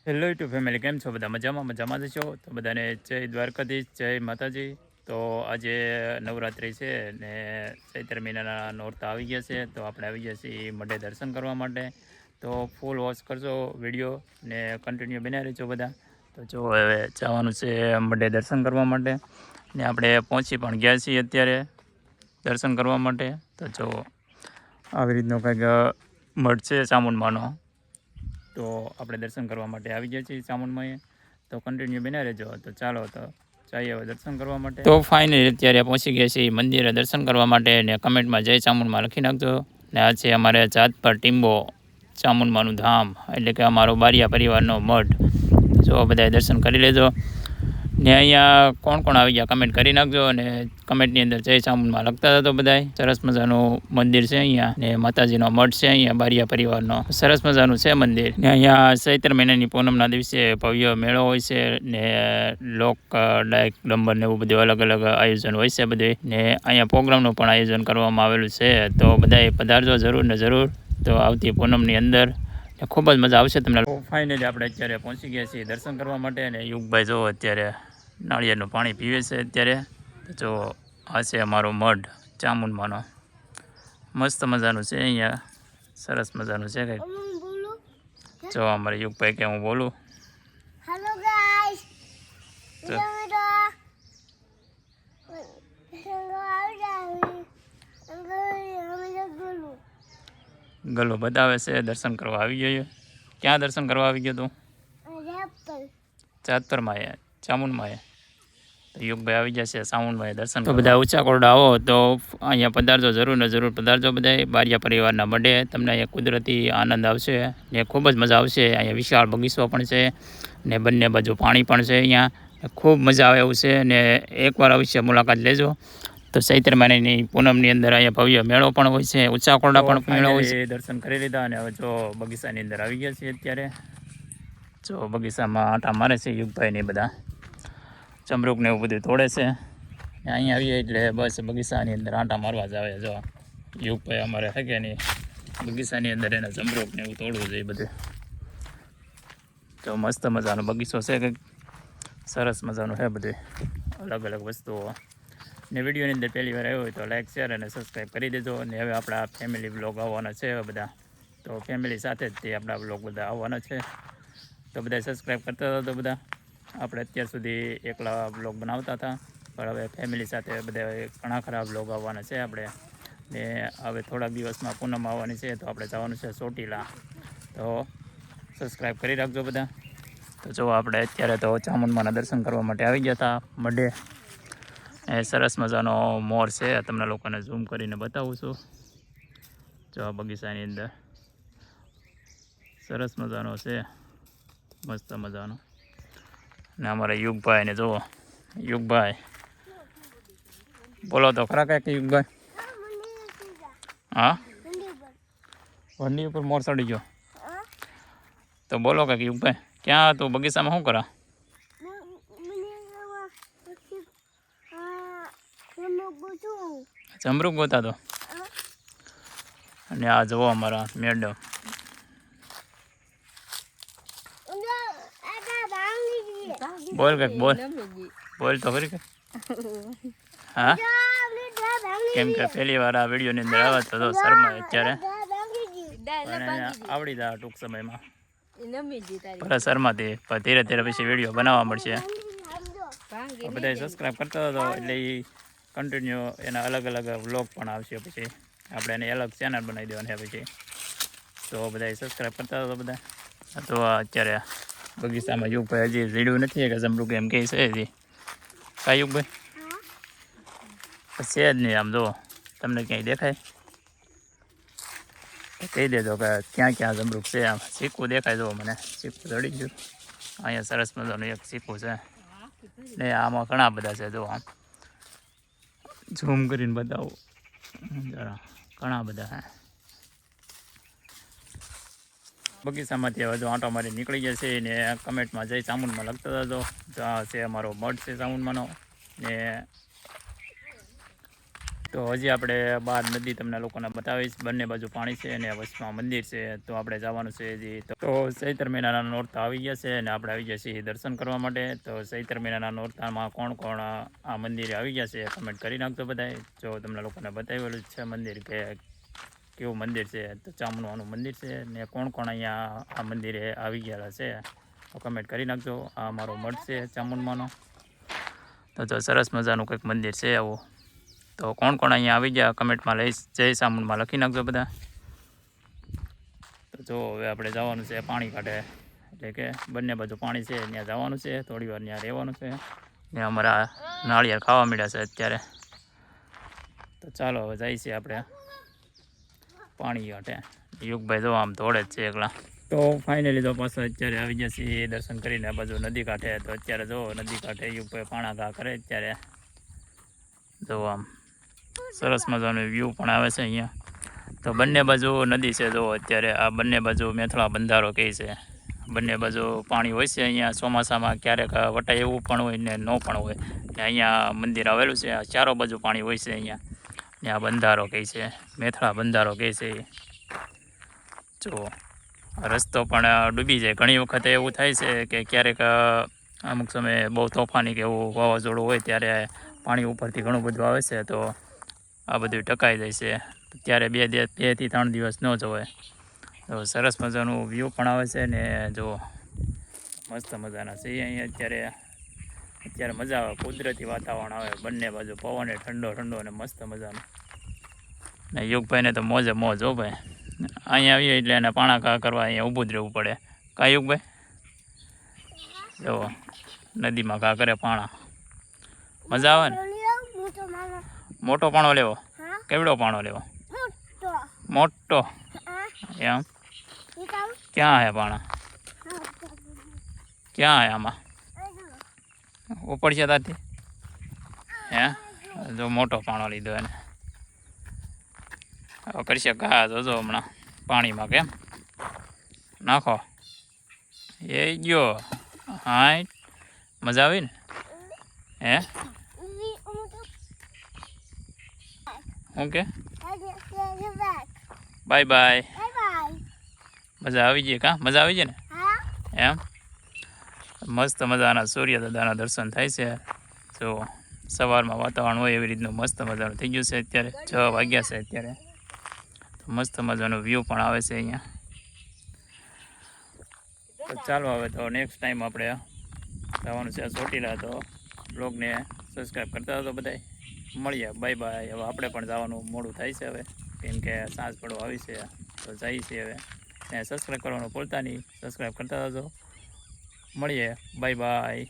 Hello YouTube family, કેમ છો બધા? મજામાં જ છો? તો બધાને જય દ્વારકાધીશ, જય માતાજી. તો આજે નવરાત્રિ છે ને ચૈત્ર મહિનાના નોરતા આવી ગયા છે, તો આપણે આવી ગયા છીએ મઢે દર્શન કરવા માટે. તો ફૂલ વોચ કરજો વિડીયો ને કન્ટિન્યુ બનાવી રહેજો બધા. તો જો હવે જવાનું છે મઢે દર્શન કરવા માટે ને આપણે પહોંચી પણ ગયા છીએ અત્યારે દર્શન કરવા માટે. તો જો આવી રીતનો કંઈક મઠ છે ચામુંડમાનો, તો આપણે દર્શન કરવા માટે આવી ગયા છીએ ચામુંડમાં. તો કન્ટિન્યુ બના રહેજો. તો ચાલો તો જઈએ હવે દર્શન કરવા માટે. તો ફાઇનલી અત્યારે પહોંચી ગયા છીએ મંદિરે દર્શન કરવા માટે ને કમેન્ટમાં જય ચામુંડમાં લખી નાખજો. ને આ છે અમારે જાત પર ટીમ્બો ચામુંડમાનું ધામ, એટલે કે અમારો બારિયા પરિવારનો મઠ. જો બધાએ દર્શન કરી લેજો ને અહીંયા કોણ કોણ આવી ગયા કમેન્ટ કરી નાખજો. અને કમેન્ટની અંદર જય ચામુંડમાં લખતા હતા તો બધાય. સરસ મજાનું મંદિર છે અહીંયા ને માતાજીનો મઠ છે અહીંયા બારિયા પરિવારનો. સરસ મજાનું છે મંદિર ને અહીંયા ચૈત્ર મહિનાની પૂનમના દિવસે ભવ્ય મેળો હોય છે ને લોક ડાયક ડંબર ને એવું બધું અલગ અલગ આયોજન હોય છે બધું. ને અહીંયા પ્રોગ્રામનું પણ આયોજન કરવામાં આવેલું છે. તો બધાએ પધારજો જરૂર ને જરૂર. તો આવતી પૂનમની અંદર ખૂબ જ મજા આવશે તમને. ફાઇનલી આપણે અત્યારે પહોંચી ગયા છીએ દર્શન કરવા માટે. અને યુગભાઈ જો અત્યારે નાળિયેરનું પાણી પીવે છે અત્યારે. જો આ છે અમારો મઢ ચામુંડમાનો, મસ્ત મજાનું છે અહીંયા, સરસ મજાનું છે કંઈક. જો અમારે યુગભાઈ કે હું બોલું. હેલો ગાઈસ, ગલો બતાવે છે. દર્શન કરવા આવી ગયો. ક્યાં દર્શન કરવા આવી ગયો તું? ચાતરમાં ચામુંડમાં. તો યુગભાઈ આવી જશે ચામુંડમાં દર્શન. તો બધા ઊંચા કોરડા આવો તો અહીંયા પધારજો જરૂર ને જરૂર પધારજો બધા બારિયા પરિવારના મઢે. તમને અહીંયા કુદરતી આનંદ આવશે ને ખૂબ જ મજા આવશે. અહીંયા વિશાળ બગીચો પણ છે ને બંને બાજુ પાણી પણ છે અહીંયા. ખૂબ મજા આવે એવું છે ને એકવાર અવશ્ય મુલાકાત લેજો. તો ચૈત્ર મહિનાની પૂનમની અંદર અહીંયા ભવ્ય મેળો પણ હોય છે, ઊંચા કોરડા પણ મેળો હોય છે. દર્શન કરી લીધા અને હવે જો બગીચાની અંદર આવી ગયા છે અત્યારે. જો બગીચામાં આંટા મારે છે યુગભાઈ ને બધા, ચમરૂક ને એવું બધું તોડે છે. અહીંયા આવીએ એટલે બસ બગીચાની અંદર આંટા મારવા જ આવે. જો યુગભાઈ અમારે હે કે નહીં, બગીચાની અંદર એને ચમરૂક ને એવું તોડવું જોઈએ બધું. તો મસ્ત મજાનો બગીચો છે કંઈક, સરસ મજાનું છે બધું, અલગ અલગ વસ્તુઓ. ને વિડીયોની અંદર પહેલી વાર આવ્યો હોય તો લાઇક શેર અને સબસ્ક્રાઈબ કરી દેજો. અને હવે આપણા ફેમિલી બ્લોગ આવવાના છે હવે બધા. તો ફેમિલી સાથે જ તે આપણા બ્લોગ બધા આવવાના છે. તો બધા સબસ્ક્રાઈબ કરતા હતા. તો બધા આપણે અત્યાર સુધી એકલા બ્લોગ બનાવતા હતા, પણ હવે ફેમિલી સાથે બધા ઘણા ખરા બ્લોગ આવવાના છે આપણે. ને હવે થોડાક દિવસમાં પૂનમ આવવાની છે, તો આપણે જવાનું છે ચોટીલા. તો સબસ્ક્રાઈબ કરી રાખજો બધા. તો જો આપણે અત્યારે તો ચામુંડમાના દર્શન કરવા માટે આવી ગયા હતા મઢે. એ સરસ મજાનો મોર છે, તમને લોકોને ઝૂમ કરીને બતાવું છું. જો આ બગીચાની અંદર સરસ મજાનો છે, મસ્ત મજાનો. ને અમારા યુગભાઈ ને જુઓ, યુગભાઈ બોલો તો ખરા કાંઈક યુગભાઈ. હા, વંડી ઉપર મોર ચડી ગયો. તો બોલો કાંઈક યુગભાઈ, ક્યાં તું બગીચામાં શું કરા? જમરૂક ગોતા તો. અને આ જુઓ અમારા મેડમ. બોલ કંઈક બોલ, બોલ તો ખરી કંઈક. હા, કેમ કે પહેલી વાર આ વિડીયોની અંદર આવે તો શર્મા અત્યારે, અને આવડી જાય ટૂંક સમયમાં. ભલે શર્માથી પણ ધીરે ધીરે પછી વિડીયો બનાવવા મળશે. બધા સબસ્ક્રાઈબ કરતા હતો એટલે એ કન્ટિન્યુ એના અલગ અલગ વ્લોગ પણ આવશે. પછી આપણે એને અલગ ચેનલ બનાવી દેવાની છે પછી. તો બધા સબસ્ક્રાઈબ કરતા હતા બધા. તો અત્યારે બગીચામાં યુગભાઈ હજી રીડ્યું નથી કે જમરૂક એમ કહે છે હજી. કાંઈ યુગભાઈ છે જ નહીં. આમ જુઓ, તમને ક્યાંય દેખાય કહી દેજો કે ક્યાં ક્યાં જમરૂક છે. આમ ચીકું દેખાય, જુઓ મને ચીકું ચડી ગયું. અહીંયા સરસ મજાનું એક ચીકું છે ને આમાં ઘણા બધા છે. જો આમ ઝૂમ કરીને બતાવું જરા, ઘણા બધા હે. બગીચામાંથી હવે જો આંટો મારી નીકળી જશે ને કમેન્ટમાં જય ચામુંડમાં લખતા હતો. તો આ છે અમારો મઠ છે ચામુંડમાંનો. ને તો હજી આપણે બહાર નદી તમને લોકોને બતાવીશ. બંને બાજુ પાણી છે અને વચમાં મંદિર છે. તો આપણે જવાનું છે હજી. તો ચૈત્ર મહિનાના નોરતા આવી ગયા છે અને આપણે આવી ગયા છીએ દર્શન કરવા માટે. તો ચૈત્ર મહિનાના નોરતામાં કોણ કોણ આ મંદિરે આવી ગયા છે કમેન્ટ કરી નાખજો બધાય. જો તમને લોકોને બતાવેલું છે મંદિર કે કેવું મંદિર છે, તો ચામુંડમાનું મંદિર છે ને કોણ કોણ અહીંયા આ મંદિરે આવી ગયેલા છે તો કમેન્ટ કરી નાખજો. આ અમારો મઠ છે ચામુંડમાનો. તો જો સરસ મજાનું કંઈક મંદિર છે આવું. તો કોણ કોણ અહીંયા આવી ગયા કમેન્ટમાં લઈ જય ચામુંડમાં લખી નાખજો બધા. તો જો હવે આપણે જવાનું છે પાણી કાંઠે, એટલે કે બંને બાજુ પાણી છે ત્યાં જવાનું છે, થોડી વાર ત્યાં રહેવાનું છે ને અમારા નાળિયેર ખાવા મળ્યા છે અત્યારે. તો ચાલો હવે જઈએ છીએ આપણે પાણી કાંઠે. યુગભાઈ જો આમ દોડે જ છે એકલા. તો ફાઇનલી તો પાછા અત્યારે આવી ગયા છીએ દર્શન કરીને આ બાજુ નદી કાંઠે. તો અત્યારે જો નદી કાંઠે યુગભાઈ પાણા ઘા કરે અત્યારે. જો આમ સરસ મજાનું વ્યૂ પણ આવે છે અહીંયા. તો બંને બાજુ નદી છે જો અત્યારે. આ બંને બાજુ મેથળા બંધારો કહે છે. બંને બાજુ પાણી હોય છે અહીંયા. ચોમાસામાં ક્યારેક વટાય એવું પણ હોય ને ન પણ હોય. ને અહીંયા મંદિર આવેલું છે. આ ચારો બાજુ પાણી હોય છે અહીંયા. ને આ બંધારો કહે છે, મેથળા બંધારો કહે છે. જો રસ્તો પણ ડૂબી જાય. ઘણી વખત એવું થાય છે કે ક્યારેક અમુક સમયે બહુ તોફાની કે એવું વાવાઝોડું હોય ત્યારે પાણી ઉપરથી ઘણું બધું આવે છે તો આ બધું ટકાઈ જાય છે. ત્યારે 2 થી 3 દિવસ ન જવાય. તો સરસ મજાનું વ્યૂ પણ આવે છે ને જો મસ્ત મજાના છે અહીંયા. અત્યારે મજા આવે, કુદરતી વાતાવરણ આવે. બંને બાજુ પવન ઠંડો ઠંડો અને મસ્ત મજાનો. ને યુગભાઈને તો મોજે મોજ હો ભાઈ. અહીંયા આવીએ એટલે એને પાણા ઘા કરવા અહીંયા ઊભું જ રહેવું પડે. કા યુગભાઈ? જો નદીમાં ઘા કરે પાણા. મજા આવે ને? મોટો પાણો લેવો? કેવડો પાણો લેવો? મોટો? એમ ક્યાં હે પાણા? ક્યાં હે આમાં? ઉપડશે ત્યાંથી? હે જો મોટો પાણો લીધો એને. હવે કરશે ઘા જોજો હમણાં પાણીમાં. કેમ નાખો એ ગયો. હા મજા આવી ને? હે ઓકે બાય બાય. મજા આવી ગઈ? કા મજા આવી ગઈ ને? એમ મસ્ત મજાના સૂર્ય દાદાના દર્શન થાય છે. જો સવારમાં વાતાવરણ હોય એવી રીતનું મસ્ત મજાનું થઈ ગયું છે. અત્યારે 6 વાગ્યા છે અત્યારે. તો મસ્ત મજાનો વ્યૂ પણ આવે છે અહીંયા. તો ચાલો હવે તો નેક્સ્ટ ટાઈમ આપણે જવાનું છે ચોટીલા. તો બ્લોગને સબસ્ક્રાઈબ કરતા હતો બધાય. મળીએ બાય બાય. હવે આપણે પણ જવાનું મોડું થાય છે હવે, કેમ કે સાંજ પડવા આવી છે. તો જઈએ છીએ હવે. ને સબસ્ક્રાઈબ કરવાનું ભૂલતા નહીં, સબસ્ક્રાઈબ કરતા હતો. મળીએ બાય બાય.